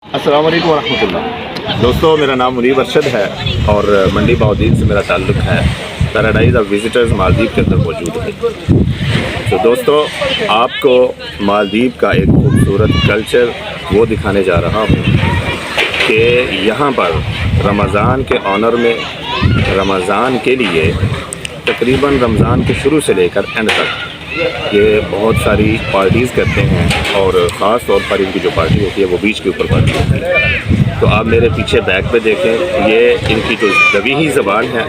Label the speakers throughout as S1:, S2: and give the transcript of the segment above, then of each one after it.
S1: अस्सलाम वालेकुम वरहमतुल्लाह। दोस्तों, मेरा नाम मुनीब अरशद है और मंडी बहाउद्दीन से मेरा ताल्लुक़ है। पैराडाइज़ ऑफ विज़िटर्स मालदीव के अंदर मौजूद है। तो दोस्तों, आपको मालदीव का एक खूबसूरत कल्चर वो दिखाने जा रहा हूँ कि यहाँ पर रमज़ान के ऑनर में रमज़ान के लिए तकरीबन रमज़ान के शुरू से लेकर एंड तक ये बहुत सारी पार्टीज़ करते हैं और ख़ास तौर पर इनकी जो पार्टी होती है वो बीच के ऊपर पार्टी होती है। तो आप मेरे पीछे बैक पे देखें, ये इनकी जो दवीही ज़बान है,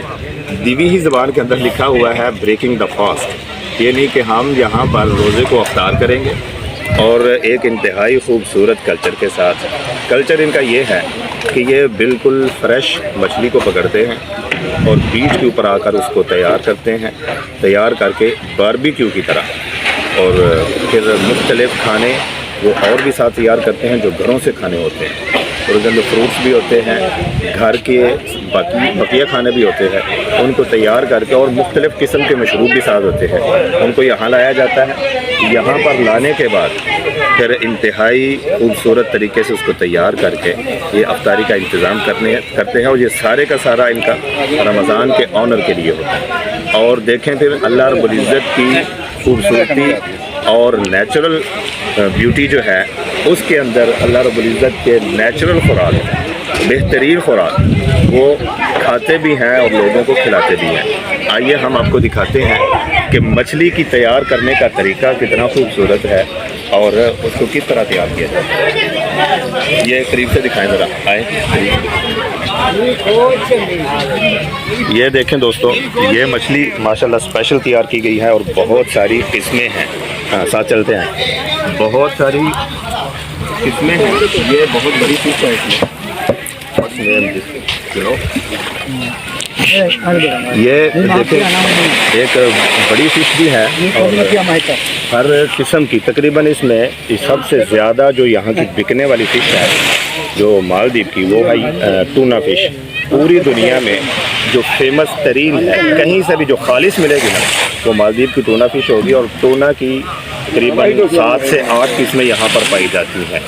S1: दवीही ज़बान के अंदर लिखा हुआ है ब्रेकिंग द फास्ट। ये नहीं कि हम यहाँ पर रोज़े को अफ्तार करेंगे और एक इंतहाई खूबसूरत कल्चर के साथ। कल्चर इनका ये है कि ये बिल्कुल फ्रेश मछली को पकड़ते हैं और बीच के ऊपर आकर उसको तैयार करते हैं, तैयार करके बारबेक्यू की तरह, और फिर मुख्तलिफ़ खाने वो और भी साथ तैयार करते हैं जो घरों से खाने होते हैं। और उसके अंदर फ्रूट्स भी होते हैं, घर के बकिया खाने भी होते हैं, उनको तैयार करके, और मुख्तलिफ़ किस्म के मशरूब भी साथ होते हैं। उनको यहाँ लाया जाता है। यहाँ पर लाने के बाद फिर इंतहाई खूबसूरत तरीके से उसको तैयार करके ये अफ्तारी का इंतज़ाम करते हैं। और ये सारे का सारा इनका रमज़ान के ऑनर के लिए होता है। और देखें फिर अल्लाह रब्बुल इज़्ज़त की खूबसूरती और नेचुरल ब्यूटी जो है उसके अंदर अल्लाह रब्बुल इज़्ज़त के नेचुरल खुराक, बेहतरीन खुराक वो खाते भी हैं और लोगों को खिलाते भी हैं। आइए हम आपको दिखाते हैं कि मछली की तैयार करने का तरीका कितना खूबसूरत है और उसको किस तरह तैयार किया जाता है। ये करीब से दिखाएं ज़रा, आए। ये देखें दोस्तों, ये मछली माशाल्लाह स्पेशल तैयार की गई है और बहुत सारी किस्में हैं। हाँ, साथ चलते हैं। बहुत सारी किस्में हैं। ये बहुत बड़ी फिश है। इसमें ये देखें, एक बड़ी फ़िश भी है और हर किस्म की तकरीबन इसमें सबसे ज़्यादा जो यहाँ की बिकने वाली फ़िश है जो मालदीव की, वो है टूना फ़िश। पूरी दुनिया में जो फेमस तरीन है, कहीं से भी जो खालिश मिलेगी ना, वो मालदीव की टूना फ़िश होगी। और टूना की तकरीबन 7 से 8 किस्में यहाँ पर पाई जाती हैं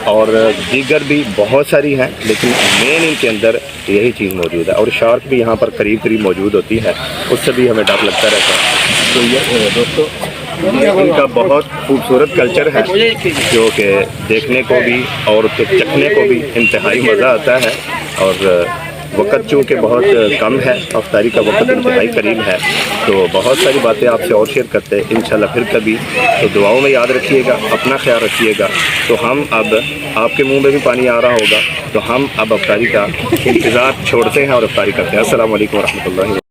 S1: और दीगर भी बहुत सारी हैं, लेकिन मेन इनके अंदर यही चीज़ मौजूद है। और शार्क भी यहाँ पर करीब करीब मौजूद होती है, उससे भी हमें डर लगता रहता है। तो ये दोस्तों, इनका बहुत खूबसूरत कल्चर है जो कि देखने को भी और चखने को भी इंतहाई मज़ा आता है। और वक्त चूँकि बहुत कम है, अफ्तारी का वक्त इंतहाई करीब है, तो बहुत सारी बातें आपसे और शेयर करते हैं इंशाल्लाह फिर कभी। तो दुआओं में याद रखिएगा, अपना ख्याल रखिएगा। तो हम अब, आपके मुंह में भी पानी आ रहा होगा, तो हम अब अफ्तारी का इंतज़ार छोड़ते हैं और अफ्तारी करते हैं। अस्सलाम वालेकुम वरहमतुल्लाहि।